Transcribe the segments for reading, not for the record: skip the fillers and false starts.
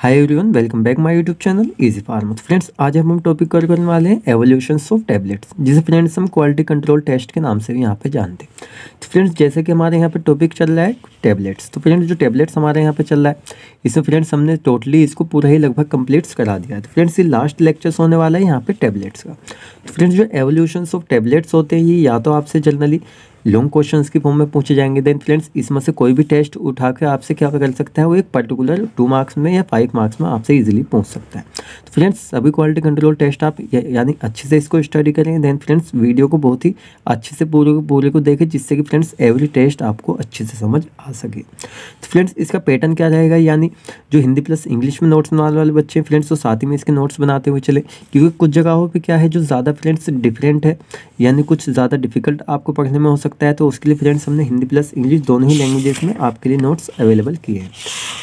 Hi everyone, welcome back my YouTube channel easy farmer. Friends, आज हम topic cover करने वाले हैं एवोल्यूशंस ऑफ टैबलेट्स, जिसे फ्रेंड्स हम क्वालिटी कंट्रोल टेस्ट के नाम से भी यहाँ पे जानते हैं। तो फ्रेंड्स, जैसे कि हमारे यहाँ पे टॉपिक चल रहा है टैबलेट्स, तो फ्रेंड्स जो टैबलेट्स हमारे यहाँ पे चल रहा है इसमें फ्रेंड्स हमने टोटली इसको पूरा ही लगभग कंप्लीट करा दिया है। तो फ्रेंड्स ये लास्ट लेक्चर्स होने वाला है यहाँ पे टैबलेट्स का। तो फ्रेंड्स जो एवोल्यूशंस ऑफ टैबलेट्स होते हैं ये या तो आपसे जनरली लॉन्ग क्वेश्चंस की फॉर्म में पूछे जाएंगे। देन फ्रेंड्स इसमें से कोई भी टेस्ट उठा के आपसे क्या कर सकता है, वो एक पर्टिकुलर 2 मार्क्स में या 5 मार्क्स में आपसे इजीली पूछ सकता है। तो फ्रेंड्स सभी क्वालिटी कंट्रोल टेस्ट आप यानी अच्छे से इसको स्टडी करें। देन फ्रेंड्स वीडियो को बहुत ही अच्छे से पूरे को देखें, जिससे कि फ्रेंड्स एवरी टेस्ट आपको अच्छे से समझ आ सके। तो फ्रेंड्स इसका पैटर्न क्या रहेगा, यानी जो हिंदी प्लस इंग्लिश में नोट्स बनाने वाले बच्चे हैं फ्रेंड्स, तो साथ ही में इसके नोट्स बनाते हुए चले, क्योंकि कुछ जगहों पे क्या है जो ज़्यादा फ्रेंड्स डिफरेंट है, यानी कुछ ज़्यादा डिफिकल्ट आपको पढ़ने में हो सकता है। तो उसके लिए फ्रेंड्स हमने हिंदी प्लस इंग्लिश दोनों ही लैंग्वेजेस में आपके लिए नोट्स अवेलेबल किए हैं।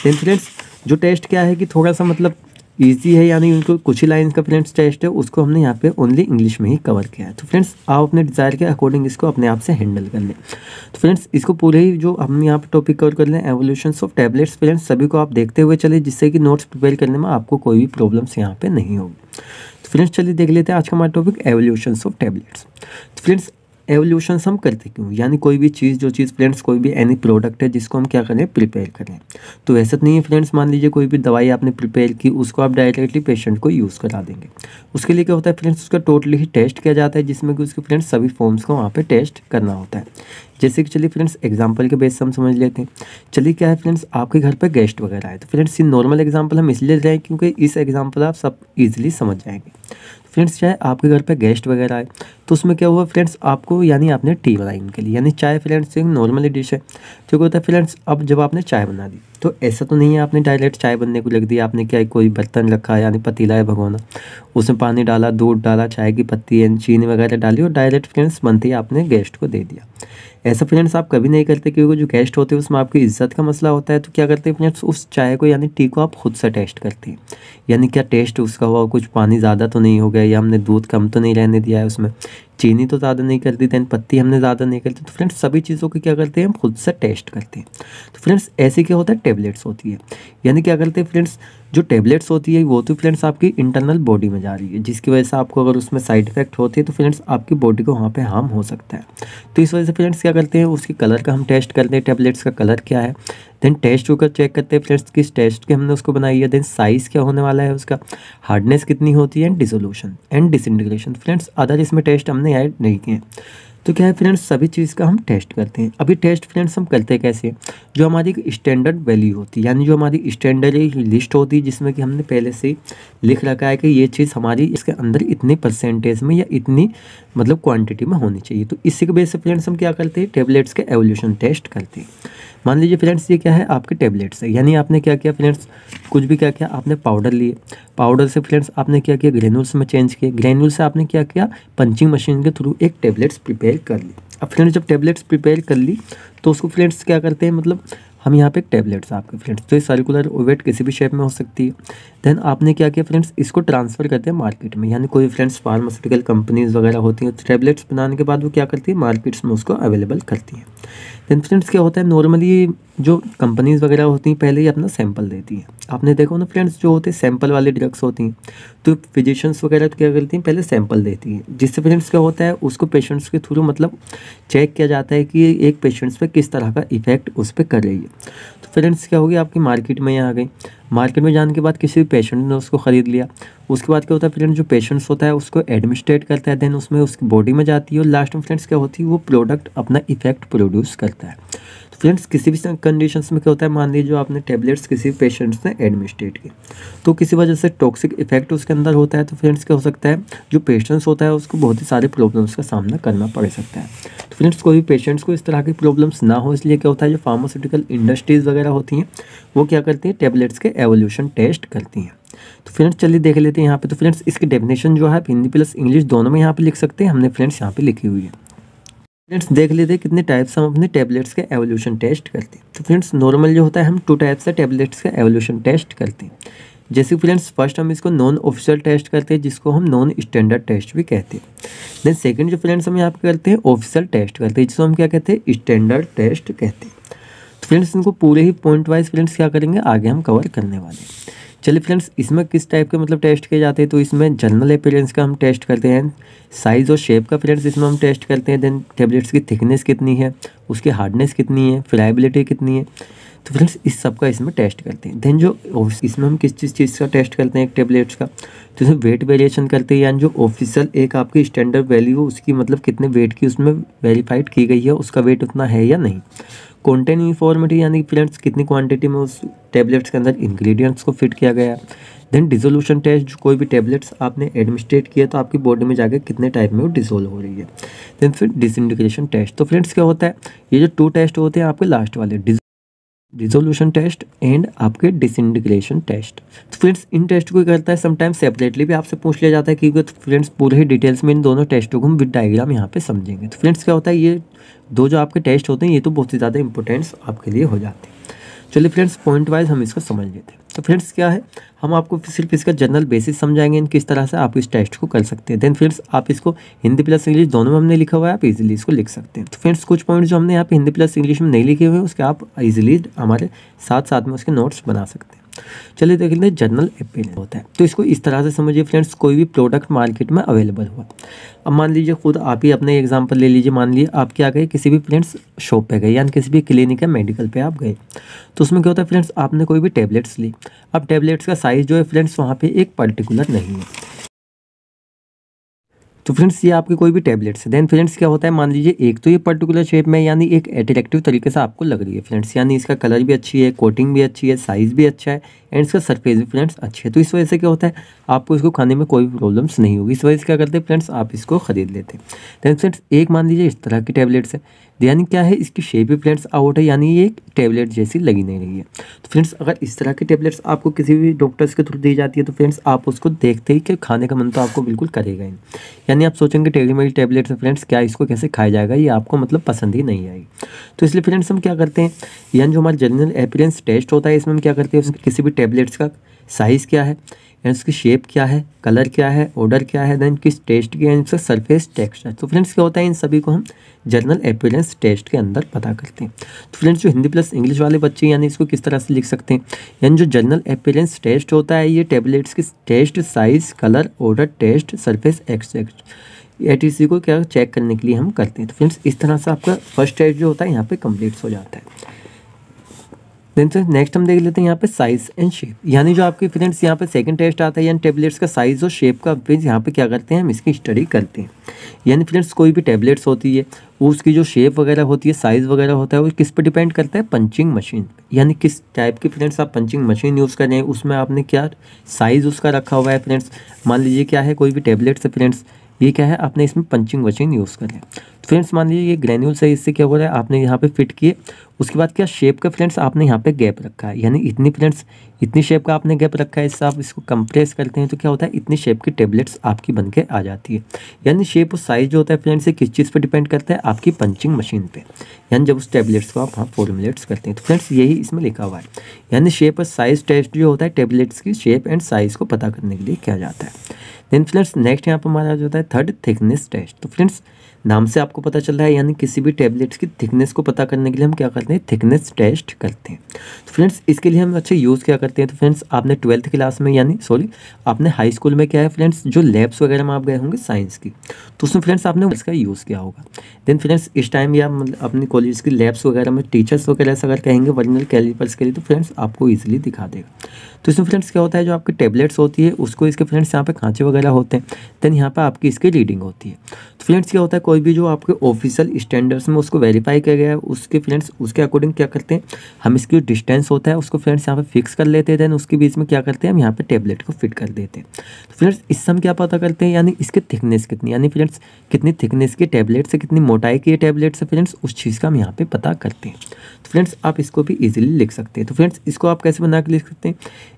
देन फ्रेंड्स जो टेस्ट क्या है कि थोड़ा सा मतलब ईजी है, यानी उनको कुछ ही लाइन्स का फ्रेंड्स टेस्ट है, उसको हमने यहाँ पे ओनली इंग्लिश में ही कवर किया है। तो फ्रेंड्स आप अपने डिज़ायर के अकॉर्डिंग इसको अपने आप से हैंडल कर लें। तो फ्रेंड्स इसको पूरे ही जो हम यहाँ पे टॉपिक कवर कर लें एवोल्यूशंस ऑफ टैबलेट्स, फ्रेंड्स सभी को आप देखते हुए चले, जिससे कि नोट्स प्रिपेयर करने में आपको कोई भी प्रॉब्लम्स यहाँ पे नहीं होगी। तो फ्रेंड्स चलिए देख लेते हैं आज का हमारा टॉपिक एवोल्यूशंस ऑफ टैबलेट्स। तो फ्रेंड्स एवोल्यूशंस हम करते क्यों, यानी कोई भी चीज़ जो चीज़ फ्रेंड्स कोई भी एनी प्रोडक्ट है जिसको हम क्या करें प्रिपेयर करें। तो ऐसा तो नहीं है फ्रेंड्स, मान लीजिए कोई भी दवाई आपने प्रिपेयर की, उसको आप डायरेक्टली पेशेंट को यूज़ करा देंगे। उसके लिए क्या होता है फ्रेंड्स, उसका टोटली ही टेस्ट किया जाता है, जिसमें कि उसके फ्रेंड्स सभी फॉर्म्स को वहाँ पे टेस्ट करना होता है। जैसे कि चलिए फ्रेंड्स एग्जांपल के बेस से हम समझ लेते हैं। चलिए क्या है फ्रेंड्स, आपके घर पर गेस्ट वगैरह आए, तो फ्रेंड्स ये नॉर्मल एग्जांपल हम इसलिए ले रहे हैं क्योंकि इस एग्जांपल आप सब इजीली समझ जाएंगे। फ्रेंड्स चाहे आपके घर पे गेस्ट वगैरह आए, तो उसमें क्या हुआ फ्रेंड्स, आपको यानी आपने टी बनाई उनके लिए, यानी चाय फ्रेंड्स एक नॉर्मली डिश है। तो क्या होता है फ्रेंड्स, अब जब आपने चाय बना दी, तो ऐसा तो नहीं है आपने डायरेक्ट चाय बनने को लग दी, आपने क्या कोई बर्तन रखा यानी पतीला है भगोना, उसमें पानी डाला, दूध डाला, चाय की पत्ती है, चीनी वगैरह डाली और डायरेक्ट फ्रेंड्स बनते ही आपने गेस्ट को दे दिया। ऐसा फ्रेंड्स आप कभी नहीं करते, क्योंकि जो गेस्ट होते हैं उसमें आपकी इज्जत का मसला होता है। तो क्या करते हैं फ्रेंड्स, उस चाय को यानी टी को आप खुद से टेस्ट करते हैं, यानी क्या टेस्ट उसका हुआ, कुछ पानी ज़्यादा तो नहीं हो गया, या हमने दूध कम तो नहीं रहने दिया है, उसमें चीनी तो ज़्यादा नहीं कर दी, दैन पत्ती हमने ज़्यादा नहीं कर दी। तो फ्रेंड्स सभी चीज़ों को क्या करते हैं हम खुद से टेस्ट करते हैं। तो फ्रेंड्स ऐसे क्या होता है टैबलेट्स होती है, यानी क्या करते हैं फ्रेंड्स, जो टैबलेट्स होती है वो तो फ्रेंड्स आपकी इंटरनल बॉडी में जा रही है, जिसकी वजह से आपको अगर उसमें साइड इफेक्ट होती है तो फ्रेंड्स आपकी बॉडी को वहाँ पे हार्म हो सकता है। तो इस वजह से फ्रेंड्स क्या करते हैं, उसके कलर का हम टेस्ट करते हैं, टैबलेट्स का कलर क्या है। देन टेस्ट होकर चेक करते हैं फ्रेंड्स किस टेस्ट के हमने उसको बनाई है। देन साइज़ क्या होने वाला है उसका, हार्डनेस कितनी होती है, and dissolution and disintegration. Friends other इसमें टेस्ट हमने ऐड नहीं किए। तो क्या है फ्रेंड्स, सभी चीज़ का हम टेस्ट करते हैं। अभी टेस्ट फ्रेंड्स हम करते कैसे, जो हमारी स्टैंडर्ड वैल्यू होती है, यानी जो हमारी स्टैंडर्ड लिस्ट होती है, जिसमें कि हमने पहले से लिख रखा है कि ये चीज़ हमारी इसके अंदर इतने परसेंटेज में या इतनी मतलब क्वांटिटी में होनी चाहिए। तो इसी के बेस से फ्रेंड्स हम क्या करते हैं, टैबलेट्स के एवोल्यूशन टेस्ट करते हैं। मान लीजिए फ्रेंड्स ये क्या है, आपके टैबलेट्स है, यानी आपने क्या किया फ्रेंड्स, कुछ भी क्या किया, आपने पाउडर लिए, पाउडर से फ्रेंड्स आपने क्या किया ग्रेन्यूल्स में चेंज किया, ग्रेन्यूल से आपने क्या किया पंचिंग मशीन के थ्रू एक टैबलेट्स प्रिपेयर कर ली। अब फ्रेंड्स जब टैबलेट्स प्रिपेयर कर ली तो उसको फ्रेंड्स क्या करते हैं, मतलब हम यहाँ पे एक टैबलेट्स आपके फ्रेंड्स, तो ये सर्कुलर ओवेट किसी भी शेप में हो सकती है। देन आपने क्या किया फ्रेंड्स, इसको ट्रांसफ़र करते हैं मार्केट में, यानी कोई फ्रेंड्स फार्मास्यूटिकल कंपनीज वगैरह होती हैं, तो टैबलेट्स बनाने के बाद वो क्या करती है मार्केट्स में उसको अवेलेबल करती हैं। देन फ्रेंड्स क्या होता है, नॉर्मली जो कंपनीज वगैरह होती हैं पहले ही अपना सैंपल देती हैं। आपने देखो ना फ्रेंड्स, जो होते हैं सैंपल वाली ड्रग्स होती हैं, तो फिजिशियंस वगैरह क्या करती हैं पहले सैंपल देती हैं, जिससे फ्रेंड्स क्या होता है उसको पेशेंट्स के थ्रू मतलब चेक किया जाता है कि एक पेशेंट्स पे किस तरह का इफेक्ट उस पर कर रही है। तो फ्रेंड्स क्या होगी, आपकी मार्केट में यहाँ आ गई, मार्केट में जाने के बाद किसी भी पेशेंट ने उसको ख़रीद लिया, उसके बाद क्या होता है फ्रेंड्स, जो पेशेंट्स होता है उसको एडमिनिस्ट्रेट करता है, देन उसमें उसकी बॉडी में जाती है और लास्ट में फ्रेंड्स क्या होती है वो प्रोडक्ट अपना इफेक्ट प्रोड्यूस करता है। तो फ्रेंड्स किसी भी कंडीशंस में क्या होता है, मान लीजिए जो आपने टैबलेट्स किसी पेशेंट्स ने एडमिनिस्ट्रेट की, तो किसी वजह से टॉक्सिक इफेक्ट उसके अंदर होता है, तो फ्रेंड्स क्या हो सकता है, जो पेशेंट्स होता है उसको बहुत ही सारे प्रॉब्लम्स का सामना करना पड़ सकता है। तो फ्रेंड्स कोई भी पेशेंट्स को इस तरह की प्रॉब्लम्स ना हो, इसलिए क्या होता है जो फार्मास्यूटिकल इंडस्ट्रीज़ वगैरह होती हैं वो क्या करती हैं टैबलेट्स के एवोल्यूशन टेस्ट करती हैं। तो फ्रेंड्स चलिए देख लेते हैं यहाँ पे। तो फ्रेंड्स इसकी डेफिनेशन जो है हिंदी प्लस इंग्लिश दोनों में यहाँ पे लिख सकते हैं, हमने फ्रेंड्स यहाँ पे लिखी हुई है। फ्रेंड्स देख लेते हैं कितने टाइप्स हम अपने टैबलेट्स के एवोल्यूशन टेस्ट करते हैं। तो फ्रेंड्स नॉर्मल जो होता है हम 2 टाइप्स से टैबलेट्स का एवोल्यूशन टेस्ट करते हैं। जैसे फ्रेंड्स फर्स्ट हम इसको नॉन ऑफिशियल टेस्ट करते हैं, जिसको हम नॉन स्टैंडर्ड टेस्ट भी कहते हैं। देन सेकंड जो फ्रेंड्स हम यहाँ पे करते हैं ऑफिशियल टेस्ट करते हैं, जिसको हम क्या कहते हैं स्टैंडर्ड टेस्ट कहते हैं। तो फ्रेंड्स इनको पूरे ही पॉइंट वाइज फ्रेंड्स क्या करेंगे आगे हम कवर करने वाले हैं। चलिए फ्रेंड्स, इसमें किस टाइप के मतलब टेस्ट किए जाते हैं, तो इसमें जनरल अपीयरेंस का हम टेस्ट करते हैं, साइज़ और शेप का फ्रेंड्स इसमें हम टेस्ट करते हैं, देन टेबलेट्स की थिकनेस कितनी है, उसकी हार्डनेस कितनी है, फ्राइबिलिटी कितनी है, तो फ्रेंड्स इस सब का इसमें टेस्ट करते हैं। देन जो इसमें हम किस चीज़ का टेस्ट करते हैं एक टेबलेट्स का, तो इसमें वेट वेरिएशन करते हैं, यानी जो ऑफिशियल एक आपकी स्टैंडर्ड वैल्यू उसकी मतलब कितने वेट की उसमें वेरीफाइड की गई है, उसका वेट उतना है या नहीं। कंटेंट यूनिफॉर्मिटी यानी फ्रेंड्स कितनी क्वांटिटी में उस टेबलेट्स के अंदर इंग्रेडिएंट्स को फिट किया गया है। देन डिसोल्यूशन टेस्ट, जो कोई भी टेबलेट्स आपने एडमिनिस्ट्रेट किया तो आपकी बॉडी में जाकर कितने टाइम में वो डिसोल्व हो रही है। देन फिर डिसइंटीग्रेशन टेस्ट। तो फ्रेंड्स क्या होता है, ये जो 2 टेस्ट होते हैं आपके लास्ट वाले, डिसोल्यूशन टेस्ट एंड आपके डिसइंटीग्रेशन टेस्ट। तो फ्रेंड्स इन टेस्ट को करता है समटाइम्स सेपरेटली भी आपसे पूछ लिया जाता है, क्योंकि फ्रेंड्स पूरे ही डिटेल्स में इन दोनों टेस्टों को हम विद डायग्राम यहाँ पे समझेंगे। तो फ्रेंड्स क्या होता है, ये 2 जो आपके टेस्ट होते हैं ये तो बहुत ही ज़्यादा इंपॉर्टेंस आपके लिए हो जाते हैं। चलिए फ्रेंड्स पॉइंट वाइज हम इसको समझ लेते हैं। तो फ्रेंड्स क्या है, हम आपको सिर्फ इसका जनरल बेसिस समझाएंगे किस तरह से आप इस टेस्ट को कर सकते हैं। देन फ्रेंड्स आप इसको हिंदी प्लस इंग्लिश दोनों में हमने लिखा हुआ है, आप इजीली इसको लिख सकते हैं। तो फ्रेंड्स कुछ पॉइंट जो हमने यहाँ पे हिंदी प्लस इंग्लिश में नहीं लिखे हुए हैं उसके आप इजीली हमारे साथ में उसके नोट्स बना सकते हैं। चलिए देख लेते हैं जनरल अपीयरेंस होता है। तो इसको इस तरह से समझिए फ्रेंड्स, कोई भी प्रोडक्ट मार्केट में अवेलेबल हुआ, अब मान लीजिए खुद आप ही अपने एग्जांपल ले लीजिए, मान लीजिए आप क्या गए किसी भी फ्रेंड्स शॉप पे गए, यानी किसी भी क्लिनिक या मेडिकल पे आप गए, तो उसमें क्या होता है फ्रेंड्स, आपने कोई भी टेबलेट्स ली। अब टेबलेट्स का साइज़ जो है फ्रेंड्स वहाँ पे एक पर्टिकुलर नहीं है, तो फ्रेंड्स ये आपकी कोई भी टेबलेट्स है। देन फ्रेंड्स क्या होता है, मान लीजिए एक तो ये पर्टिकुलर शेप में यानी एक अट्रैक्टिव तरीके से आपको लग रही है फ्रेंड्स, यानी इसका कलर भी अच्छी है, कोटिंग भी अच्छी है, साइज़ भी अच्छा है एंड इसका सरफेस भी फ्रेंड्स अच्छी है। तो इस वजह से क्या होता है, आपको इसको खाने में कोई प्रॉब्लम्स नहीं होगी, इस वजह से क्या करते हैं फ्रेंड्स, आप इसको खरीद लेते हैं। देन फ्रेंड्स एक मान लीजिए इस तरह की टेबलेट्स है, यानी क्या है, इसकी शेप भी फ्रेंड्स आउट है, यानी ये एक टेबलेट जैसी लगी नहीं रही है। तो फ्रेंड्स अगर इस तरह की टेबलेट्स आपको किसी भी डॉक्टर्स के थ्रू दी जाती है तो फ्रेंड्स आप उसको देखते ही कि खाने का मन तो आपको बिल्कुल करेगा ही, यानी आप सोचेंगे टेढ़ी मेढ़ी टेबलेट्स है फ्रेंड्स, क्या इसको कैसे खाया जाएगा, ये आपको मतलब पसंद ही नहीं आएगी। तो इसलिए फ्रेंड्स हम क्या करते हैं, यानी जो हमारा जनरल अपीयरेंस टेस्ट होता है इसमें हम क्या करते हैं, उसमें किसी भी टेबलेट्स का साइज़ क्या है, एंड उसकी शेप क्या है, कलर क्या है, ऑर्डर क्या है, देन किस टेस्ट की एंड उसका सरफेस टेक्सचर। तो फ्रेंड्स क्या होता है, इन सभी को हम जनरल अपीयरेंस टेस्ट के अंदर पता करते हैं। तो फ्रेंड्स जो हिंदी प्लस इंग्लिश वाले बच्चे यानी इसको किस तरह से लिख सकते हैं, यानी जो जनरल अपीयरेंस टेस्ट होता है ये टेबलेट्स की test, size, colour, odour, test, surface, extract etc को क्या चेक करने के लिए हम करते हैं। तो फ्रेंड्स इस तरह से आपका फर्स्ट टेस्ट जो होता है यहाँ पे कंप्लीट हो जाता है। देन फ्रेंड्स नेक्स्ट हम देख लेते हैं यहाँ पे साइज़ एंड शेप, यानी जो आपके फ्रेंड्स यहाँ पे सेकंड टेस्ट आता है, यानी टेबलेट्स का साइज़ और शेप का फ्रेंड्स यहाँ पे क्या करते हैं, हम इसकी स्टडी करते हैं। यानी फ्रेंड्स कोई भी टेबलेट्स होती है वो उसकी जो शेप वगैरह होती है, साइज़ वगैरह होता है, वो किस पे डिपेंड करता है, पंचिंग मशीन पे, यानी किस टाइप की फ्रेंड्स आप पंचिंग मशीन यूज़ कर रहे हैं, उसमें आपने क्या साइज़ उसका रखा हुआ है फ्रेंड्स। मान लीजिए क्या है, कोई भी टेबलेट्स है फ्रेंड्स, ये क्या है, आपने इसमें पंचिंग मशीन यूज़ कर है। तो फ्रेंड्स मान लीजिए ये ग्रैन्यूल्स है, इससे क्या हो रहा है, आपने यहाँ पे फिट किए, उसके बाद क्या शेप का फ्रेंड्स आपने यहाँ पे गैप रखा है, यानी इतनी फ्रेंड्स इतनी शेप का आपने गैप रखा है, इससे आप इसको कंप्रेस करते हैं तो क्या होता है, इतनी शेप की टेबलेट्स आपकी बन के आ जाती है। यानी शेप और साइज़ जो होता है फ्रेंड्स ये किस चीज़ पर डिपेंड करता है, आपकी पंचिंग मशीन पे, यानी जब उस टेबलेट्स को आप वहाँ फॉर्मुलेट्स करते हैं। तो फ्रेंड्स यही इसमें लिखा हुआ है, यानी शेप और साइज़ टेस्ट जो होता है टेबलेट्स की शेप एंड साइज़ को पता करने के लिए किया जाता है। देन फ्रेंड्स नेक्स्ट यहाँ पर हमारा जो होता है थर्ड, थिकनेस टेस्ट। तो फ्रेंड्स नाम से आपको पता चल रहा है, यानी किसी भी टेबलेट्स की थिकनेस को पता करने के लिए हम क्या करते हैं, थिकनेस टेस्ट करते हैं। तो फ्रेंड्स इसके लिए हम अच्छे यूज़ क्या करते हैं, तो फ्रेंड्स आपने 12th क्लास में यानी आपने हाई स्कूल में क्या है फ्रेंड्स, जो लैब्स वगैरह में आप गए होंगे साइंस की, तो उसमें फ्रेंड्स आपने इसका यूज़ किया होगा। देन फ्रेंड्स इस टाइम या मतलब अपने कॉलेज की लैब्स वगैरह में टीचर्स वगैरह से अगर कहेंगे वर्नियर कैलिपर्स के लिए तो फ्रेंड्स आपको ईजिली दिखा देगा। तो इसमें फ्रेंड्स क्या होता है, जो आपकी टेबलेट्स होती है उसको इसके फ्रेंड्स यहाँ पे खांचे वगैरह होते हैं, देन यहाँ पे आपकी इसकी रीडिंग होती है। तो फ्रेंड्स क्या होता है, कोई भी जो आपके ऑफिशियल स्टैंडर्ड्स में उसको वेरीफाई किया गया है उसके फ्रेंड्स उसके अकॉर्डिंग क्या करते हैं, हम इसकी डिस्टेंस होता है उसको फ्रेंड्स यहाँ पे फिक्स कर लेते हैं, देन उसके बीच में क्या करते हैं, हम यहाँ पे टेबलेट को फिट कर देते हैं। तो फ्रेंड्स इससे हम क्या पता करते हैं, यानी इसकी थिकनेस कितनी, यानी फ्रेंड्स कितनी थिकनेस की टेबलेट्स है, कितनी मोटाई की टेबलेट्स है फ्रेंड्स, उस चीज़ का हम यहाँ पे पता करते हैं। तो फ्रेंड्स आप इसको भी ईजिली लिख सकते हैं। तो फ्रेंड्स इसको आप कैसे बना के लिख सकते हैं,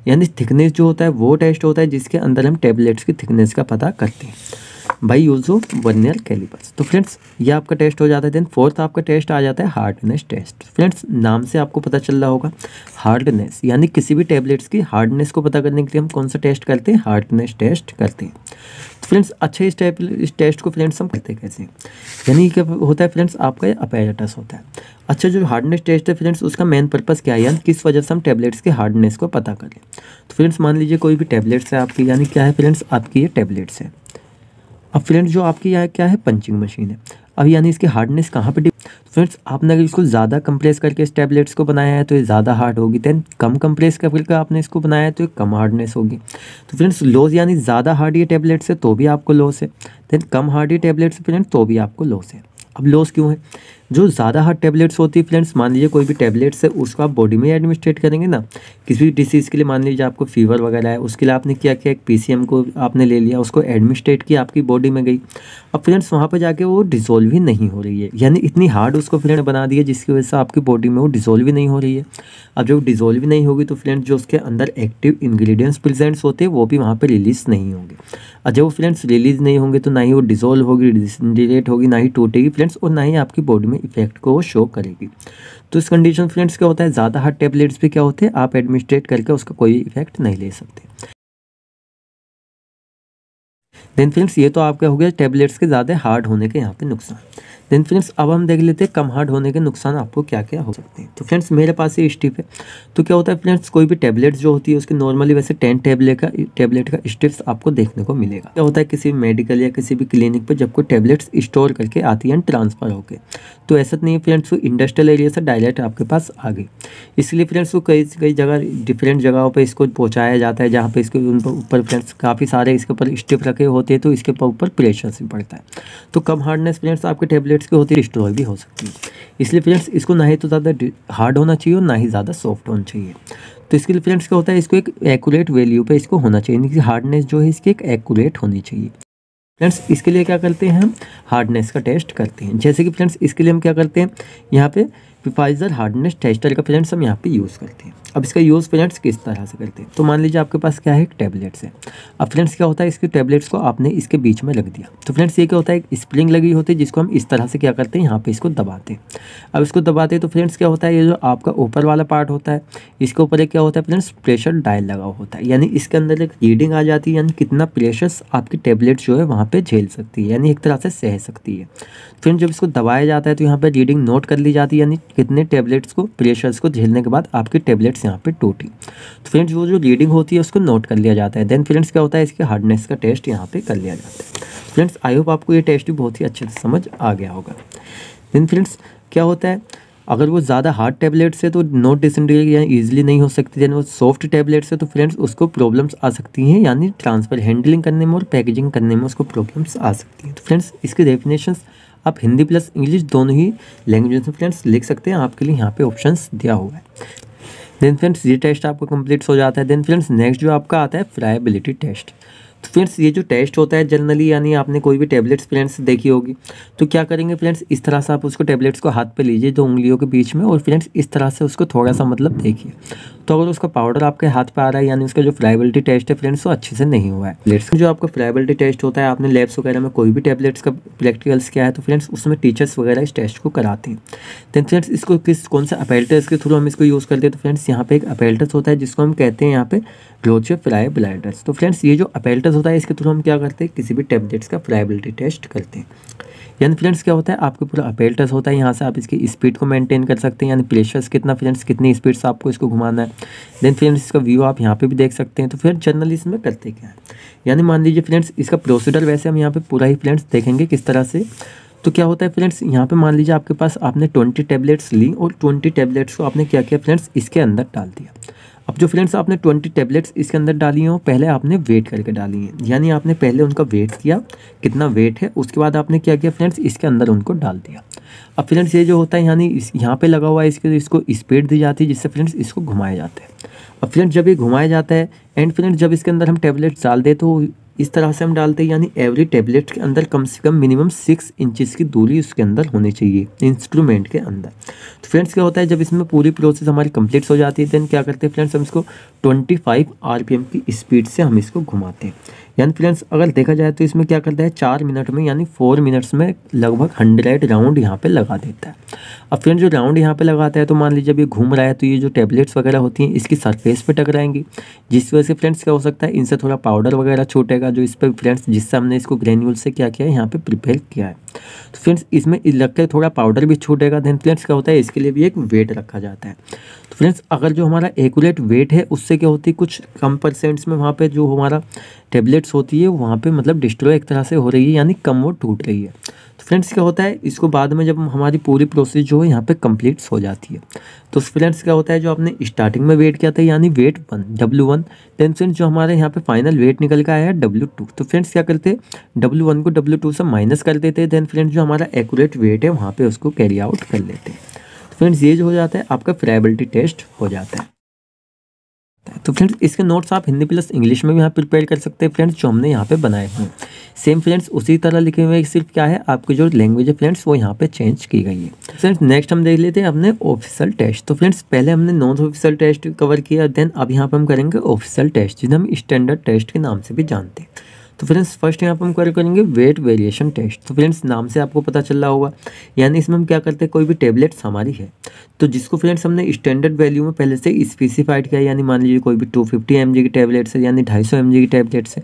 यानी थिकनेस जो होता है वो टेस्ट होता है जिसके अंदर हम टेबलेट्स की थिकनेस का पता करते हैं by use of vernier callipers. तो फ्रेंड्स ये आपका टेस्ट हो जाता है। देन फोर्थ आपका टेस्ट आ जाता है हार्डनेस टेस्ट। फ्रेंड्स नाम से आपको पता चल रहा होगा हार्डनेस, यानी किसी भी टेबलेट्स की हार्डनेस को पता करने के लिए हम कौन सा टेस्ट करते हैं, हार्डनेस टेस्ट करते हैं। फ्रेंड्स अच्छा इस टेस्ट को फ्रेंड्स हम करते कैसे, यानी क्या होता है फ्रेंड्स, आपका ये अपैरेटस होता है। अच्छा, जो हार्डनेस टेस्ट है फ्रेंड्स, उसका मेन पर्पस क्या है, यानी किस वजह से हम टैबलेट्स के हार्डनेस को पता करें। तो फ्रेंड्स मान लीजिए कोई भी टैबलेट्स है आपकी, यानी क्या है फ्रेंड्स, आपकी ये टैबलेट्स है। अब फ्रेंड्स जो आपकी यहाँ क्या है, पंचिंग मशीन है। अब यानी इसकी हार्डनेस कहाँ पे फ्रेंड्स, आपने अगर इसको ज़्यादा कंप्रेस करके इस टैबलेट्स को बनाया है तो ये ज़्यादा हार्ड होगी, देन कम कंप्रेस करके आपने इसको बनाया है तो ये कम हार्डनेस होगी। तो फ्रेंड्स लॉस यानी ज़्यादा हार्ड ये टैबलेट्स है तो भी आपको लॉस है, देन कम हार्ड ये टैबलेट्स फ्रेंड्स तो भी आपको लॉस है। अब लॉस क्यों है, जो ज़्यादा हार्ड टैबलेट्स होती है फ्रेंड्स, मान लीजिए कोई भी टैबलेट्स है उसको आप बॉडी में एडमिनिस्ट्रेट करेंगे ना, किसी भी डिसीज़ के लिए, मान लीजिए आपको फीवर वगैरह है, उसके लिए आपने क्या किया, एक पीसीएम को आपने ले लिया, उसको एडमिनिस्ट्रेट किया, आपकी बॉडी में गई। अब फ्रेंड्स वहाँ पर जाके वो डिसॉल्व ही नहीं हो रही है, यानी इतनी हार्ड उसको फ्रेंड बना दी है जिसकी वजह से आपकी बॉडी में वो डिसॉल्व ही नहीं हो रही है। अब जब डिसॉल्व ही नहीं होगी तो फ्रेंड्स जो उसके अंदर एक्टिव इंग्रेडिएंट्स प्रेजेंट्स होते हैं वो भी वहाँ पर रिलीज़ नहीं होंगे, और जब वो फ्रेंड्स रिलीज़ नहीं होंगे तो ना ही वो डिसॉल्व होगी, डिसइंटीग्रेट होगी, ना ही टूटेगी फ्रेंड्स, और ना ही आपकी बॉडी में इफेक्ट को वो शो करेगी। तो इस कंडीशन फ्रेंड्स क्या होता है, ज़्यादा हार्ड टैबलेट्स पे क्या होते हैं, आप एडमिनिस्ट्रेट करके उसका कोई इफेक्ट नहीं ले सकते। देन फ्रेंड्स ये तो आपका हो गया टैबलेट्स के ज़्यादा हार्ड होने के यहाँ पे नुकसान। देन फ्रेंड्स अब हम देख लेते हैं कम हार्ड होने के नुकसान आपको क्या क्या हो सकते हैं। तो फ्रेंड्स मेरे पास ये स्टिप है, तो क्या होता है फ्रेंड्स, कोई भी टैबलेट्स जो होती है उसकी नॉर्मली वैसे 10 टैबलेट का स्टिप्स आपको देखने को मिलेगा। क्या होता है किसी मेडिकल या किसी भी क्लिनिक पर जब कोई टैबलेट्स स्टोर करके आती है ट्रांसफ़र होकर, तो ऐसा नहीं है फ्रेंड्स, वो इंडस्ट्रियल एरिया से डायरेक्ट आपके पास आ गई, इसलिए फ्रेंड्स वो कई कई जगह डिफरेंट जगहों पर इसको पहुँचाया जाता है, जहाँ पर इसके ऊपर फ्रेंड्स काफ़ी सारे इसके ऊपर स्टिप रखे होते हैं, तो इसके ऊपर प्रेशर से पड़ता है, तो कम हार्डनेस फ्रेंड्स आपके टैबलेट्स की होती है, डिस्ट्रॉय भी हो सकती है। इसलिए फ्रेंड्स इसको ना ही तो ज़्यादा हार्ड होना चाहिए और ना ही ज़्यादा सॉफ्ट होना चाहिए। तो इसके लिए फ्रेंड्स क्या होता है, इसको एक एक्यूरेट वैल्यू पे इसको होना चाहिए, यानी कि हार्डनेस जो है इसकी एक एक्यूरेट होनी चाहिए। फ्रेंड्स इसके लिए क्या करते हैं, हम हार्डनेस का टेस्ट करते हैं। जैसे कि फ्रेंड्स इसके लिए हम क्या करते हैं, यहाँ पे प्फाइज़र हार्डनेस टेस्टर का फ्रेंड्स हम यहाँ पे यूज़ करते हैं। अब इसका यूज़ फ्रेंड्स किस तरह से करते हैं, तो मान लीजिए आपके पास क्या है, एक टैबलेट्स है। अब फ्रेंड्स क्या होता है, इसके टैबलेट्स को आपने इसके बीच में रख दिया, तो फ्रेंड्स ये क्या होता है, एक स्प्रिंग लगी होती है जिसको हम इस तरह से क्या करते हैं, यहाँ पे इसको दबाते हैं। अब इसको दबाते हैं तो फ्रेंड्स क्या होता है, ये जो आपका ऊपर वाला पार्ट होता है इसके ऊपर एक क्या होता है फ्रेंड्स, प्रेशर डायल लगा होता है, यानी इसके अंदर एक रीडिंग आ जाती है, यानी कितना प्रेशर आपकी टैबलेट जो है वहाँ पर झेल सकती है, यानी एक तरह से सह सकती है। फ्रेंड्स जब इसको दबाया जाता है तो यहाँ पर रीडिंग नोट कर ली जाती है, यानी कितने टैबलेट्स को प्रेशर्स को झेलने के बाद आपकी टैबलेट्स यहाँ पे टूटी। तो फ्रेंड्स वो जो रीडिंग होती है उसको नोट कर लिया जाता है। देन फ्रेंड्स क्या होता है, इसके हार्डनेस का टेस्ट यहाँ पे कर लिया जाता है। फ्रेंड्स आई होप आपको ये टेस्ट भी बहुत ही अच्छे से समझ आ गया होगा। देन फ्रेंड्स क्या होता है, अगर वो ज़्यादा हार्ड टैबलेट्स है तो नोट डिसइंटीग्रेट या ईजिली नहीं हो सकती, यानी वो सॉफ्ट टैबलेट्स है तो फ्रेंड्स उसको प्रॉब्लम्स आ सकती हैं, यानी ट्रांसफ़र हैंडलिंग करने में और पैकेजिंग करने में उसको प्रॉब्लम्स आ सकती हैं। तो फ्रेंड्स इसकी डेफिनेशंस आप हिंदी प्लस इंग्लिश दोनों ही लैंग्वेज में फ्रेंड्स लिख सकते हैं, आपके लिए यहाँ पे ऑप्शंस दिया हुआ है। देन फ्रेंड्स ये टेस्ट आपको कंप्लीट हो जाता है। देन फ्रेंड्स नेक्स्ट जो आपका आता है फ्राइबिलिटी टेस्ट। तो फ्रेंड्स ये जो टेस्ट होता है जनरली, यानी आपने कोई भी टैबलेट्स फ्रेंड्स देखी होगी, तो क्या करेंगे फ्रेंड्स, इस तरह से आप उसको टैबलेट्स को हाथ पे लीजिए दो उंगलियों के बीच में, और फ्रेंड्स इस तरह से उसको थोड़ा सा मतलब देखिए, तो अगर उसका पाउडर आपके हाथ पे आ रहा है यानी उसका जो फ्राइबिलिटी टेस्ट है फ्रेंड्स वो अच्छे से नहीं हुआ है। टैबलेट्स जो आपका फ्राइबिलिटी टेस्ट होता है, आपने लैब्स वगैरह में कोई भी टैबलेट्स का प्रैक्टिकल्स किया है तो फ्रेंड्स उसमें टीचर्स वगैरह इस टेस्ट को कराते हैं। देन फ्रेंड्स इसको कौन सा अपैरेटस के थ्रू हम इसको यूज़ करते हैं, तो फ्रेंड्स यहाँ पे एक अपैरेटस होता है जिसको हम कहते हैं यहाँ पे रोचे फ्राइबिलिटस। तो फ्रेंड्स ये जो अपैरेटस होता है इसके थ्रू हम क्या करते हैं, किसी भी टैबलेट्स का फ्राइबिलिटी टेस्ट करते हैं। यानी फ्रेंड्स क्या होता है, आपके पूरा अपैरेटस होता है, यहाँ से आप इसकी स्पीड को मेंटेन कर सकते हैं, यानी प्रेशर्स कितना फ्रेंड्स कितनी स्पीड से आपको इसको घुमाना है। देन फ्रेंड्स इसका व्यू आप यहाँ पे भी देख सकते हैं। तो फिर जनरली इसमें करते क्या है, यानी मान लीजिए फ्रेंड्स इसका प्रोसीडर वैसे हम यहाँ पे पूरा ही फ्रेंड्स देखेंगे किस तरह से। तो क्या होता है फ्रेंड्स, यहाँ पे मान लीजिए आपके पास आपने 20 टैबलेट्स ली और 20 टैबलेट्स को आपने क्या किया फ्रेंड्स इसके अंदर डाल दिया। अब जो फ्रेंड्स आपने 20 टैबलेट्स इसके अंदर डाली हो पहले आपने वेट करके डाली हैं, यानी आपने पहले उनका वेट किया कितना वेट है, उसके बाद आपने क्या किया फ्रेंड्स इसके अंदर उनको डाल दिया। अब फ्रेंड्स ये जो होता है यानी यहाँ पे लगा हुआ है इसको स्पीड दी जाती है जिससे फ्रेंड्स इसको घुमाया जाता है। अब फ्रेंड्स जब ये घुमाया जाता है एंड फ्रेंड्स जब इसके अंदर हम टैबलेट्स डाल दें तो इस तरह से हम डालते हैं, यानी एवरी टैबलेट के अंदर कम से कम मिनिमम 6 इंचेस की दूरी उसके अंदर होनी चाहिए इंस्ट्रूमेंट के अंदर। तो फ्रेंड्स क्या होता है, जब इसमें पूरी प्रोसेस हमारी कंप्लीट हो जाती है देन क्या करते हैं फ्रेंड्स हम इसको 25 RPM की स्पीड से हम इसको घुमाते हैं, यानी फ्रेंड्स अगर देखा जाए तो इसमें क्या करता है 4 मिनट में यानी 4 मिनट्स में लगभग 100 राउंड यहाँ पे लगा देता है। अब फ्रेंड्स जो राउंड यहाँ पे लगाता है तो मान लीजिए जब ये घूम रहा है तो ये जो टैबलेट्स वगैरह होती हैं इसकी सरफेस पे टकराएंगी, जिस वजह से फ्रेंड्स क्या हो सकता है इनसे थोड़ा पाउडर वगैरह छूटेगा जो इस पर फ्रेंड्स जिससे हमने इसको ग्रेन्यूल से क्या किया है यहाँ पे प्रिपेयर किया है। तो फ्रेंड्स इसमें लग के थोड़ा पाउडर भी छूटेगा। देन फ्रेंड्स क्या होता है इसके लिए भी एक वेट रखा जाता है। तो फ्रेंड्स अगर जो हमारा एक्यूरेट वेट है उससे क्या होती है कुछ कम परसेंट्स में वहाँ पे जो हमारा टेबलेट्स होती है वहाँ पे मतलब डिस्ट्रॉय एक तरह से हो रही है, यानी कम वो टूट रही है। तो फ्रेंड्स क्या होता है इसको बाद में जब हमारी पूरी प्रोसेस जो है यहाँ पे कंप्लीट्स हो जाती है तो फ्रेंड्स क्या होता है जो आपने स्टार्टिंग में वेट किया था यानी वेट 1 W1, देन फ्रेंड्स जो हमारे यहाँ पे फाइनल वेट निकल के आया है W2। तो फ्रेंड्स क्या करते हैं W1 को W2 से माइनस कर देते हैं, देन फ्रेंड्स जो हमारा एक्यूरेट वेट है वहाँ पे उसको कैरी आउट कर लेते हैं। तो फ्रेंड्स ये जो हो जाता है आपका फ्राइबिलिटी टेस्ट हो जाता है। तो फ्रेंड्स इसके नोट्स आप हिंदी प्लस इंग्लिश में भी यहाँ प्रिपेयर कर सकते हैं फ्रेंड्स, जो हमने यहाँ पे बनाए हुए हैं सेम फ्रेंड्स उसी तरह लिखे हुए हैं, सिर्फ क्या है आपकी जो लैंग्वेज है फ्रेंड्स वो यहाँ पे चेंज की गई है। फ्रेंड्स नेक्स्ट हम देख लेते हैं अपने ऑफिशियल टेस्ट। तो फ्रेंड्स पहले हमने नॉन ऑफिशियल टेस्ट कवर किया, देन अब यहाँ पे हम करेंगे ऑफिशियल टेस्ट जिन्हें हम स्टैंडर्ड टेस्ट के नाम से भी जानते हैं। तो फ्रेंड्स फर्स्ट यहाँ पर हम कवर करेंगे वेट वेरिएशन टेस्ट। तो फ्रेंड्स नाम से आपको पता चल रहा होगा, यानी इसमें हम क्या करते हैं कोई भी टेबलेट्स हमारी है तो जिसको फ्रेंड्स हमने स्टैंडर्ड वैल्यू में पहले से स्पेसिफाइड किया, यानी मान लीजिए कोई भी 250 mg की टैबलेट्स है यानी 250 mg की टैबलेट्स है,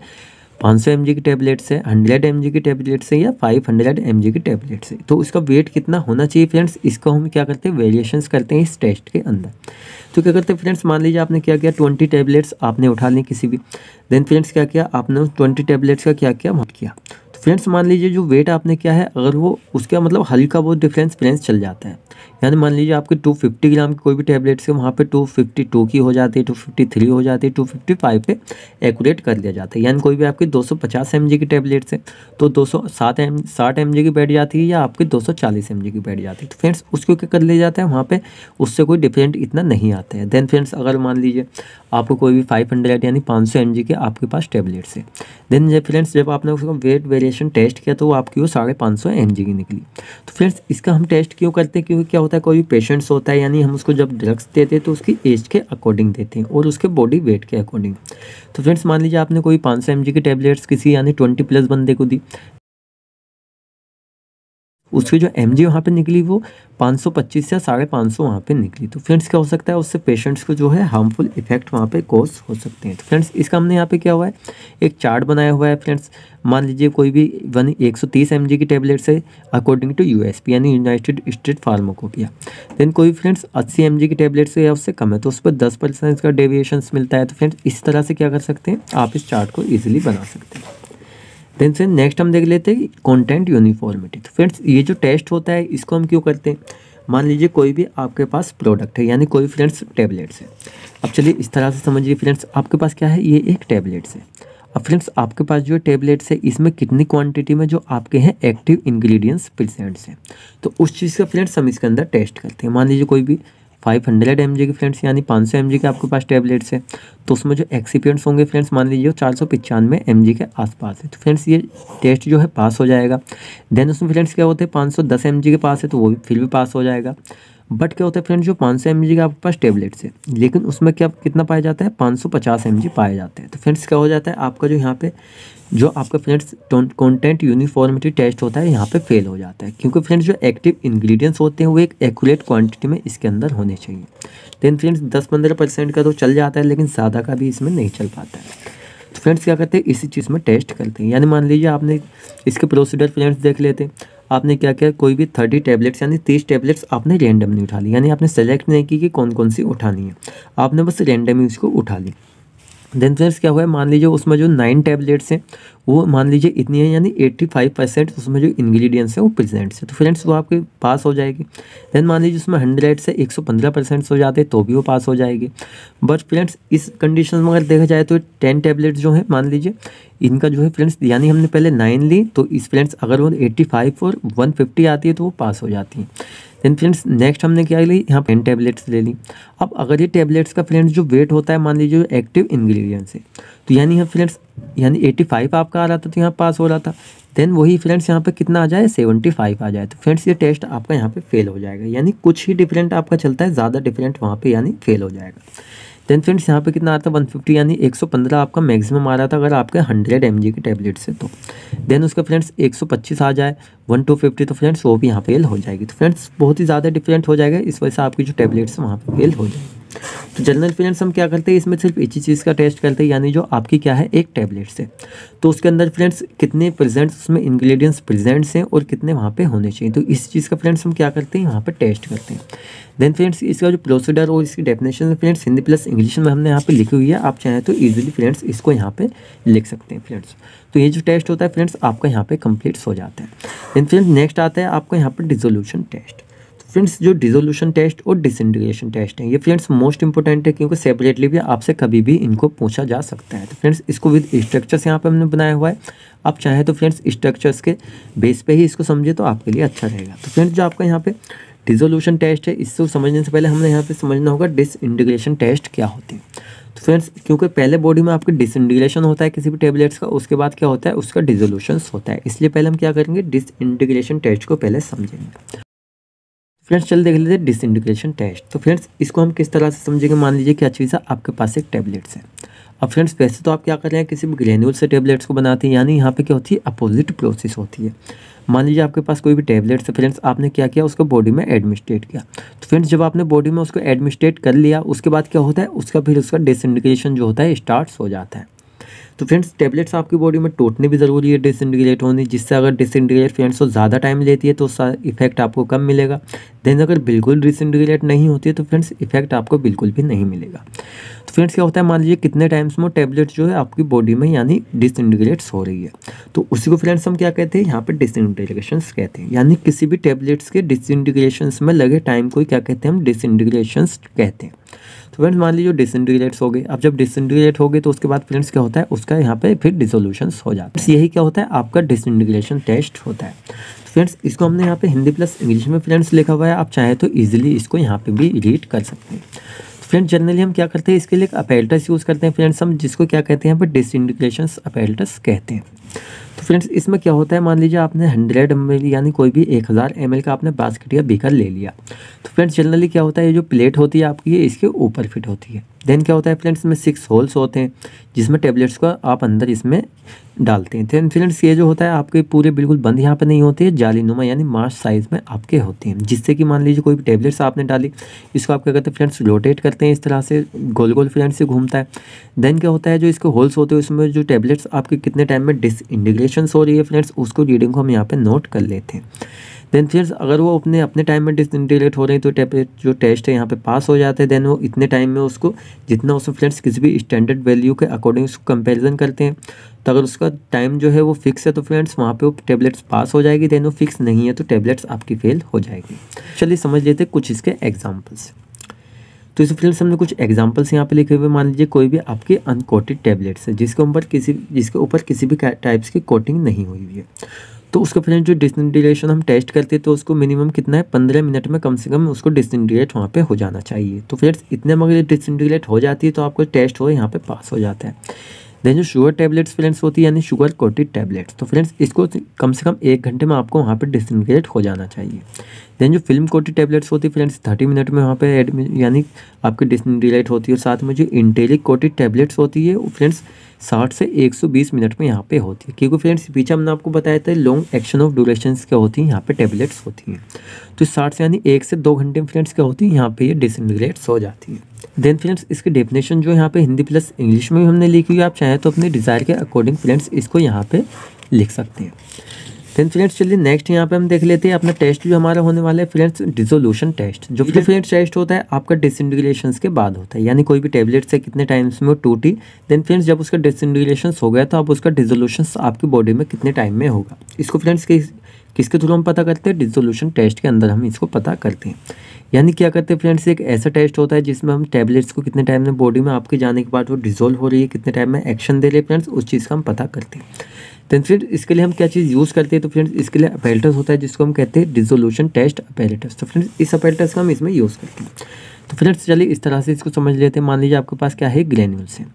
500 mg की टैबलेट्स है, 100 mg की टैबलेट्स है या 500 mg की टैबलेट्स है। तो इसका वेट कितना होना चाहिए फ्रेंड्स, इसको हम क्या करते हैं वेरिएशंस करते हैं इस टेस्ट के अंदर। तो क्या करते हैं फ्रेंड्स मान लीजिए आपने क्या किया 20 टैबलेट्स आपने उठा ली किसी भी, देन फ्रेंड्स क्या किया आपने उस 20 टैबलेट्स का क्या किया माप किया। तो फ्रेंड्स मान लीजिए जो वेट आपने किया है अगर वो उसका मतलब हल्का बहुत डिफरेंस फ्रेंड्स चल जाता है, यानी मान लीजिए आपके 250 ग्राम की कोई भी टैबलेट्स है वहाँ पे 252 की हो जाती है, 253 हो जाती है, 255 पे एक्यूरेट कर लिया जाता है। यानी कोई भी आपकी 250 mg की टैबलेट्स है तो 260 mg की बैठ जाती है या आपकी 240 mg की बैठ जाती है। तो फ्रेंड्स उसको क्या कर लिया जाता है वहाँ पे उससे कोई डिफरेंट इतना नहीं आता है। देन फ्रेंड्स अगर मान लीजिए आपको कोई भी 500 यानी 500 mg के आपके पास टैबलेट्स है, देन जब फ्रेंड्स जब आपने उसका वेट वेरिएशन टेस्ट किया तो वो आपकी वो 550 mg की निकली। तो फ्रेंड्स इसका हम टेस्ट क्यों करते हैं, क्योंकि क्या होता है कोई भी पेशेंट्स होता है यानी हम उसको जब ड्रग्स देते हैं तो उसकी एज के अकॉर्डिंग देते हैं और उसके बॉडी वेट के अकॉर्डिंग। तो फ्रेंड्स मान लीजिए आपने कोई 500 mg की टैबलेट्स किसी यानी 20+ बंदे को दी, उसकी जो mg वहाँ पे निकली वो 525 या 550 वहाँ पे निकली। तो फ्रेंड्स क्या हो सकता है उससे पेशेंट्स को जो है हार्मफुल इफेक्ट वहाँ पे कॉज हो सकते हैं। तो फ्रेंड्स इसका हमने यहाँ पे क्या हुआ है एक चार्ट बनाया हुआ है फ्रेंड्स। मान लीजिए कोई भी 130 mg की टैबलेट्स है अकॉर्डिंग टू USP यानी यूनाइटेड स्टेट फार्माकोपिया, देन कोई फ्रेंड्स 80 mg की टैबलेट्स है या उससे कम है तो उस पर 10% का डेविएशंस मिलता है। तो फ्रेंड्स इस तरह से क्या कर सकते हैं आप इस चार्ट को ईजिली बना सकते हैं। देन से नेक्स्ट हम देख लेते हैं कंटेंट यूनिफॉर्मिटी। तो फ्रेंड्स ये जो टेस्ट होता है इसको हम क्यों करते हैं, मान लीजिए कोई भी आपके पास प्रोडक्ट है यानी कोई फ्रेंड्स टैबलेट्स है। अब चलिए इस तरह से समझिए फ्रेंड्स आपके पास क्या है ये एक टैबलेट्स है। अब फ्रेंड्स आपके पास जो टैबलेट्स है इसमें कितनी क्वांटिटी में जो आपके हैं एक्टिव इंग्रेडिएंट्स प्रेजेंट्स हैं, तो उस चीज़ का फ्रेंड्स हम इसके अंदर टेस्ट करते हैं। मान लीजिए कोई भी 500 mg की फ्रेंड्स यानी 500 mg के आपके पास टैबलेट्स है तो उसमें जो एक्सिपिएंट्स होंगे फ्रेंड्स मान लीजिए 495 mg के आसपास है। तो फ्रेंड्स ये टेस्ट जो है पास हो जाएगा। देन उसमें फ्रेंड्स क्या होते हैं 510 mg के पास है तो वो भी फिर भी पास हो जाएगा। बट क्या होता है फ्रेंड्स जो 500 mg के आपके पास टैबलेट्स है लेकिन उसमें क्या कितना पाया जाता है 550 mg पाया जाता है। तो फ्रेंड्स क्या हो जाता है आपका जो यहाँ पे जो आपका फ्रेंड्स कंटेंट यूनिफॉर्मिटी टेस्ट होता है यहाँ पे फेल हो जाता है, क्योंकि फ्रेंड्स जो एक्टिव इंग्रेडिएंट्स होते हैं वो एक एक्यूरेट क्वांटिटी में इसके अंदर होने चाहिए। देन फ्रेंड्स 10-15% का तो चल जाता है लेकिन ज़्यादा का भी इसमें नहीं चल पाता है। तो फ्रेंड्स क्या करते हैं इसी चीज़ में टेस्ट करते हैं। यानी मान लीजिए आपने इसके प्रोसीजर फ्रेंड्स देख लेते हैं। आपने क्या किया कोई भी 30 टैबलेट्स यानी 30 टैबलेट्स आपने रैंडमली उठा ली, यानी आपने सेलेक्ट नहीं की कि कौन कौन सी उठानी है, आपने बस रैंडमली उसको उठा ली। देन फ्रेंड्स क्या हुआ है मान लीजिए उसमें जो 9 टैबलेट्स हैं वो मान लीजिए इतनी है यानी 85% उसमें जो इंग्रेडिएंट्स हैं वो प्रेजेंट्स है तो फ्रेंड्स वो आपके पास हो जाएगी। देन मान लीजिए उसमें 100 से 115% हो जाते हैं तो भी वो पास हो जाएगी। बट फ्रेंड्स इस कंडीशन में अगर देखा जाए तो 10 टैबलेट्स जो हैं मान लीजिए इनका जो है फ्रेंड्स यानी हमने पहले 9 ली तो इस फ्रेंड्स अगर वो 85 और 150 आती है तो वो पास हो जाती है। देन फ्रेंड्स नेक्स्ट हमने क्या ली यहाँ 10 टैबलेट्स ले ली। अब अगर ये टैबलेट्स का फ्रेंड्स जो वेट होता है मान लीजिए एक्टिव इंग्रेडिएंट्स है तो यानी यहाँ फ्रेंड्स यानी 85 आपका आ रहा था तो यहाँ पास हो रहा था। देन वही फ्रेंड्स यहाँ पे कितना आ जाए 75 आ जाए तो फ्रेंड्स ये टेस्ट आपका यहाँ पे फेल हो जाएगा, यानी कुछ ही डिफरेंट आपका चलता है, ज़्यादा डिफरेंट वहाँ पे यानी फेल हो जाएगा। देन फ्रेंड्स यहाँ पे कितना आता है 150 यानी 115 आपका मैक्सिमम आ रहा था अगर आपके 100 mg की टैबलेट से। तो देन उसका फ्रेंड्स 125 आ जाए 1 to 50 तो फ्रेंड्स वो भी यहाँ पे फेल हो जाएगी। तो फ्रेंड्स बहुत ही ज़्यादा डिफरेंट हो जाएगा, इस वजह से आपकी जो टैबलेट्स है वहाँ पे फेल हो जाएगी। तो जनरल फ्रेंड्स हम क्या करते हैं, इसमें सिर्फ एक ही चीज़ का टेस्ट करते हैं, यानी जो आपकी क्या है एक टैबलेट से तो उसके अंदर फ्रेंड्स कितने प्रेजेंट उसमें इंग्रेडिएंट्स प्रेजेंट्स हैं और कितने वहाँ पे होने चाहिए। तो इस चीज़ का फ्रेंड्स हम क्या करते हैं यहाँ पे टेस्ट करते हैं। देन फ्रेंड्स इसका जो प्रोसीडर और इसकी definition friends Hindi plus English में हमने यहाँ पे लिखी हुई है, आप चाहें तो ईजिली फ्रेंड्स इसको यहाँ पे लिख सकते हैं फ्रेंड्स। तो ये जो टेस्ट होता है फ्रेंड्स आपका यहाँ पे कंप्लीट हो जाता है। देन फ्रेंड्स नेक्स्ट आता है आपका यहाँ पर डिसोल्यूशन टेस्ट। फ्रेंड्स जो डिसोल्यूशन टेस्ट और डिसइंटीग्रेशन टेस्ट है ये फ्रेंड्स मोस्ट इंपॉर्टेंट है, क्योंकि सेपरेटली भी आपसे कभी भी इनको पूछा जा सकता है। तो फ्रेंड्स इसको विद स्ट्रक्चर्स यहाँ पे हमने बनाया हुआ है, आप चाहे तो फ्रेंड्स स्ट्रक्चर्स के बेस पे ही इसको समझे तो आपके लिए अच्छा रहेगा। तो फ्रेंड्स जो आपका यहाँ पे डिसोल्यूशन टेस्ट है इसको समझने से पहले हमने यहाँ पे समझना होगा डिसइंटीग्रेशन टेस्ट क्या होती है। तो फ्रेंड्स क्योंकि पहले बॉडी में आपके डिसइंटीग्रेशन होता है किसी भी टेबलेट्स का, उसके बाद क्या होता है उसका डिसोल्यूशन होता है, इसलिए पहले हम क्या करेंगे डिसइंटीग्रेशन टेस्ट को पहले समझेंगे। फ्रेंड्स चल देख लेते हैं डिसइंटीग्रेशन टेस्ट। तो फ्रेंड्स इसको हम किस तरह से समझेंगे, मान लीजिए क्या चीज़ है आपके पास एक टैबलेट्स है। अब फ्रेंड्स वैसे तो आप क्या कर रहे हैं किसी भी ग्रेन्यूल से टैबलेट्स को बनाते हैं, यानी यहाँ पे क्या होती है अपोजिट प्रोसेस होती है। मान लीजिए आपके पास कोई भी टैबलेट्स है फ्रेंड्स, आपने क्या किया उसको बॉडी में एडमिनिस्ट्रेट किया। तो फ्रेंड्स जब आपने बॉडी में उसको एडमिनिस्ट्रेट कर लिया उसके बाद क्या होता है उसका फिर उसका डिसइंटीग्रेशन जो होता है स्टार्ट हो जाता है। तो फ्रेंड्स टैबलेट्स आपकी बॉडी में टूटनी भी ज़रूरी है डिसइंटीग्रेट होनी, जिससे अगर डिसइंटीग्रेट फ्रेंड्स तो ज़्यादा टाइम लेती है तो उसका इफेक्ट आपको कम मिलेगा। देन अगर बिल्कुल डिसइंटीग्रेट नहीं होती है तो फ्रेंड्स इफेक्ट आपको बिल्कुल भी नहीं मिलेगा। तो फ्रेंड्स क्या होता है मान लीजिए कितने टाइम्स में टैबलेट जो है आपकी बॉडी में यानी डिसइंटीग्रेट्स हो रही है, तो उसी को फ्रेंड्स हम क्या कहते हैं यहाँ पर डिसइंटीग्रेशंस कहते हैं, यानी किसी भी टैबलेट्स के डिसइंटीग्रेशंस में लगे टाइम को क्या कहते हैं हम डिसइंटीग्रेशंस कहते हैं। तो फ्रेंड्स मान लीजिए डिसइंटीग्रेट्स हो गए, अब जब डिसइंटीग्रेट हो गए तो उसके बाद फ्रेंड्स क्या होता है उसका यहाँ पे फिर डिसोल्यूशंस हो जाता है। यही क्या होता है आपका डिसइंटीग्रेशन टेस्ट होता है। तो फ्रेंड्स इसको हमने यहाँ पे हिंदी प्लस इंग्लिश में फ्रेंड्स लिखा हुआ है, आप चाहे तो ईजिली इसको यहाँ पे भी रीड कर सकते हैं। तो फ्रेंड्स जनरली हम क्या करते हैं इसके लिए एक अपैरेटस यूज़ करते हैं फ्रेंड्स हम, जिसको क्या कहते हैं यहाँ पर डिसइंटीग्रेशन अपैरेटस कहते हैं। तो फ्रेंड्स इसमें क्या होता है मान लीजिए आपने 100 ml यानी कोई भी 1000 ml का आपने बास्केट या बीकर ले लिया। तो फ्रेंड्स जनरली क्या होता है ये जो प्लेट होती है आपकी ये इसके ऊपर फिट होती है। देन क्या होता है फ्रेंड्स इसमें 6 होल्स होते हैं जिसमें टेबलेट्स को आप अंदर इसमें डालते हैं। देन फ्रेंड्स ये जो होता है आपके पूरे बिल्कुल बंद यहाँ पे नहीं होते हैं, जालीनुमा यानी मास साइज़ में आपके होते हैं, जिससे कि मान लीजिए कोई भी टेबलेट्स आपने डाली इसको आप क्या करते हैं फ्रेंड्स रोटेट करते हैं, इस तरह से गोल गोल फ्रेंड्स से घूमता है। देन क्या होता है जो इसके होल्स होते हैं उसमें जो टेबलेट्स आपके कितने टाइम में डिसइंटीग्रेशन हो रही है फ्रेंड्स उसको रीडिंग को हम यहाँ पे नोट कर लेते हैं। देन फ्रेंड्स अगर वो अपने टाइम में डिसइंटीग्रेट हो रहे हैं तो टैबलेट जो टेस्ट है यहाँ पे पास हो जाता है। देन वो इतने टाइम में उसको जितना उसमें फ्रेंड्स किसी भी स्टैंडर्ड वैल्यू के अकॉर्डिंग उसको कंपैरिजन करते हैं, तो अगर उसका टाइम जो है वो फिक्स है तो फ्रेंड्स वहाँ पे वो टैबलेट्स पास हो जाएगी। देन वो फिक्स नहीं है तो टैबलेट्स आपकी फेल हो जाएगी। चलिए समझ लेते हैं कुछ इसके एग्जाम्पल्स। तो इस फ्रेंड्स हमने कुछ एग्जांपल्स यहाँ पे लिखे हुए, मान लीजिए कोई भी आपके अनकोटेड टैबलेट्स है जिसके ऊपर किसी भी टाइप्स की कोटिंग नहीं हुई हुई है, तो उसका फ्रेंड्स जो डिसइंटीग्रेशन हम टेस्ट करते हैं तो उसको मिनिमम कितना है 15 मिनट में कम से कम उसको डिसइंटीग्रेट वहाँ पे हो जाना चाहिए। तो फ्रेंड्स इतने में अगर डिसइंटीग्रेट हो जाती है तो आपको टेस्ट हो यहाँ पे पास हो जाता है। देन जो शुगर टैबलेट्स फ्रेंड्स होती है यानी शुगर कोटेड टैबलेट्स, तो फ्रेंड्स इसको कम से कम 1 घंटे में आपको वहाँ पे डिसइंटीग्रेट हो जाना चाहिए। देन जो फिल्म कोटेड टैबलेट्स होती है फ्रेंड्स 30 मिनट में वहाँ पे यानी आपकी डिसइंटीग्रेट होती है। और साथ में जो इंटेलिक कोटेड टैबलेट्स होती है वो फ्रेंड्स 60 से 120 मिनट में यहाँ पे होती है, क्योंकि फ्रेंड्स पीछे हमने आपको बताया था लॉन्ग एक्शन ऑफ ड्यूरेशंस क्या होती है यहाँ पे टैबलेट्स होती हैं। तो 60 से यानी 1 से 2 घंटे में फ्रेंड्स क्या होती है यहाँ पे ये डिसइंटीग्रेट्स हो जाती है। देन फ्रेंड्स इसकी डेफिनेशन जो यहाँ पे हिंदी प्लस इंग्लिश में भी हमने लिखी हुई है, आप चाहें तो अपने डिज़ायर के अकॉर्डिंग फ्रेंड्स इसको यहाँ पे लिख सकते हैं। देन फ्रेंड्स चलिए नेक्स्ट यहाँ पे हम देख लेते हैं अपना टेस्ट जो हमारा होने वाला है फ्रेंड्स डिसोल्यूशन टेस्ट। जो फ्रेंड्स टेस्ट होता है आपका डिसइंटीग्रेशन के बाद होता है, यानी कोई भी टैबलेट से कितने टाइम्स में वो टूटी। देन फ्रेंड्स जब उसका डिसइंटीग्रेशन हो गया तो अब उसका डिसोल्यूशन आपकी बॉडी में कितने टाइम में होगा, इसको फ्रेंड्स किसके थ्रू हम पता करते हैं, डिसोल्यूशन टेस्ट के अंदर हम इसको पता करते हैं। यानी क्या करते हैं फ्रेंड्स एक ऐसा टेस्ट होता है जिसमें हम टैबलेट्स को कितने टाइम में बॉडी में आपके जाने के बाद वो डिसोल्व हो रही है, कितने टाइम में एक्शन दे रहे हैं फ्रेंड्स, उस चीज़ का हम पता करते हैं। देन फिर इसके लिए हम क्या चीज़ यूज़ करते हैं, तो फ्रेंड्स इसके लिए अपैरेटस होता है जिसको हम कहते हैं डिसोल्यूशन टेस्ट अपैरेटस। तो फ्रेंड्स इस अपैरेटस का हम इसमें यूज़ करते हैं। तो फ्रेंड्स चलिए इस तरह से इसको समझ लेते हैं। मान लीजिए आपके पास क्या है ग्रेन्यूल्स है।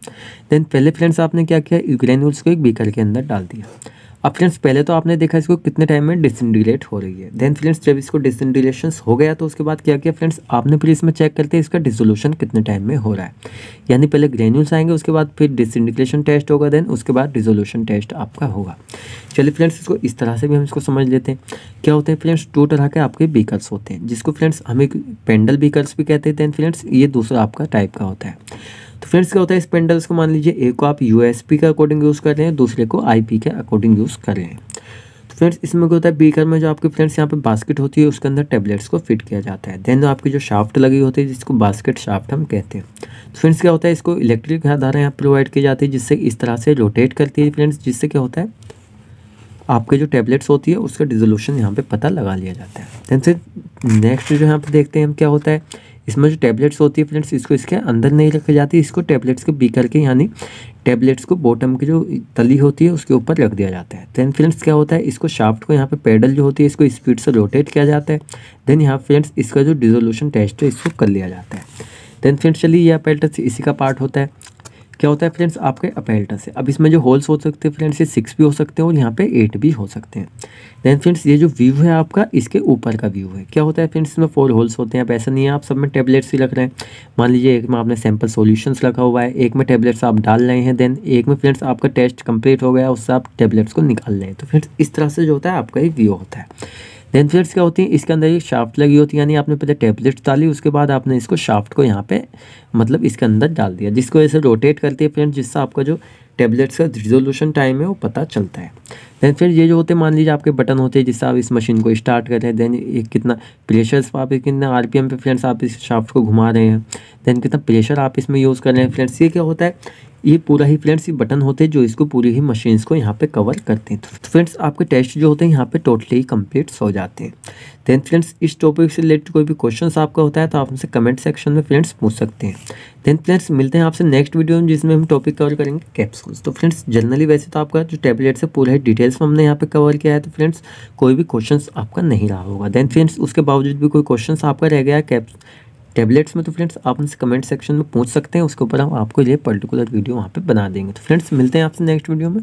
देन पहले फ्रेंड्स आपने क्या किया, ग्रेन्यूल्स को एक बीकर के अंदर डाल दिया। अब फ्रेंड्स पहले तो आपने देखा इसको कितने टाइम में डिसइंटीग्रेट हो रही है। देन फ्रेंड्स जब इसको डिसइंटीग्रेशन हो गया तो उसके बाद क्या किया फ्रेंड्स, आपने फिर इसमें चेक करते हैं इसका डिसोल्यूशन कितने टाइम में हो रहा है। यानी पहले ग्रेन्यूल्स आएंगे, उसके बाद फिर डिसइंटीग्रेशन टेस्ट होगा, देन उसके बाद डिसोल्यूशन टेस्ट आपका होगा। चलिए फ्रेंड्स इसको इस तरह से भी हम इसको समझ लेते हैं। क्या होते हैं फ्रेंड्स, 2 तरह के आपके बीकर्स होते हैं, जिसको फ्रेंड्स हम एक पेंडल बीकर्स भी कहते हैं। देन फ्रेंड्स ये दूसरा आपका टाइप का होता है। तो फ्रेंड्स क्या होता है, इस पेंडल्स को मान लीजिए एक को आप यूएसपी के अकॉर्डिंग यूज़ कर रहे हैं, दूसरे को आईपी के अकॉर्डिंग यूज़ कर रहे हैं। तो फ्रेंड्स इसमें क्या होता है, बीकर में जो आपके फ्रेंड्स यहाँ पे बास्केट होती है उसके अंदर टेबलेट्स को फिट किया जाता है। देन आपकी जो शाफ्ट लगी होती है जिसको बास्केट शाफ्ट हम कहते हैं। तो फ्रेंड्स क्या होता है, इसको इलेक्ट्रिक धारा यहाँ प्रोवाइड की जाती है जिससे इस तरह से रोटेट करती है फ्रेंड्स, जिससे क्या होता है आपके जो टेबलेट्स होती है उसका डिसोल्यूशन यहाँ पे पता लगा लिया जाता है। देन से नेक्स्ट जो यहाँ पे देखते हैं हम क्या होता है, इसमें जो टेबलेट्स होती है फ्रेंड्स इसको इसके अंदर नहीं रखी जाती, इसको टेबलेट्स के बीकर के यानी टेबलेट्स को बॉटम की जो तली होती है उसके ऊपर रख दिया जाता है। देन फ्रेंड्स क्या होता है, इसको शाफ्ट को यहाँ पे पेडल जो होती है इसको स्पीड से रोटेट किया जाता है। देन यहाँ फ्रेंड्स इसका जो डिसोल्यूशन टेस्ट है इसको कर लिया जाता है। देन फ्रेंड्स चलिए ये अपेल्टस इसी का पार्ट होता है। क्या होता है फ्रेंड्स आपके अपेल्टस है। अब इसमें जो होल्स हो सकते हैं फ्रेंड्स ये 6 भी हो सकते हैं और यहाँ पे 8 भी हो सकते हैं। देन फ्रेंड्स ये जो व्यू है आपका इसके ऊपर का व्यू है। क्या होता है फ्रेंड्स इसमें 4 होल्स होते हैं। अब ऐसा नहीं है आप सब में टेबलेट्स ही रख रहे हैं। मान लीजिए एक में आपने सैम्पल सॉल्यूशंस रखा हुआ है, एक में टेबलेट्स आप डाल रहे हैं, देन एक में फ्रेंड्स आपका टेस्ट कंप्लीट हो गया उससे आप टेबलेट्स को निकाल रहे हैं। तो फ्रेंड्स इस तरह से जो होता है आपका ये व्यू होता है। देन फ्रेंड्स क्या होती है, इसके अंदर एक शाफ्ट लगी होती है, यानी आपने पहले टेबलेट्स डाली उसके बाद आपने इसको शाफ्ट को यहाँ पे मतलब इसके अंदर डाल दिया, जिसको ऐसे रोटेट करती है फ्रेंड्स, जिससे आपका जो टेबलेट्स का रिजोल्यूशन टाइम है वो पता चलता है। देन फिर ये जो होते हैं मान लीजिए आपके बटन होते हैं जिससे आप इस मशीन को स्टार्ट कर रहे हैं। देन एक कितना प्रेशर आप कितना आरपीएम पे फ्रेंड्स आप इस शाफ्ट को घुमा रहे हैं। देन कितना प्रेशर आप इसमें यूज़ कर रहे हैं फ्रेंड्स। ये क्या होता है, ये पूरा ही फ्रेंड्स ये बटन होते हैं जो इसको पूरी ही मशीन्स को यहाँ पे कवर करते हैं। तो फ्रेंड्स आपके टेस्ट जो होते हैं यहाँ पे टोटली ही कंप्लीट हो जाते हैं। देन फ्रेंड्स इस टॉपिक से रिलेटेड कोई भी क्वेश्चंस आपका होता है तो आप हमसे कमेंट सेक्शन में फ्रेंड्स पूछ सकते हैं। देन फ्रेंड्स मिलते हैं आपसे नेक्स्ट वीडियो में जिसमें हम टॉपिक कवर करेंगे कैप्सूल्स। तो फ्रेंड्स जनरली वैसे तो आपका जो टैबलेट्स है पूरा ही डिटेल्स में हमने यहाँ पे कवर किया है, तो फ्रेंड्स कोई भी क्वेश्चंस आपका नहीं रहा होगा। देन फ्रेंड्स उसके बावजूद भी कोई क्वेश्चंस आपका रह गया है टैबलेट्स में तो फ्रेंड्स आप हमसे कमेंट सेक्शन में पूछ सकते हैं, उसके ऊपर हम आपको ये पर्टिकुलर वीडियो वहाँ पे बना देंगे। तो फ्रेंड्स मिलते हैं आपसे नेक्स्ट वीडियो में।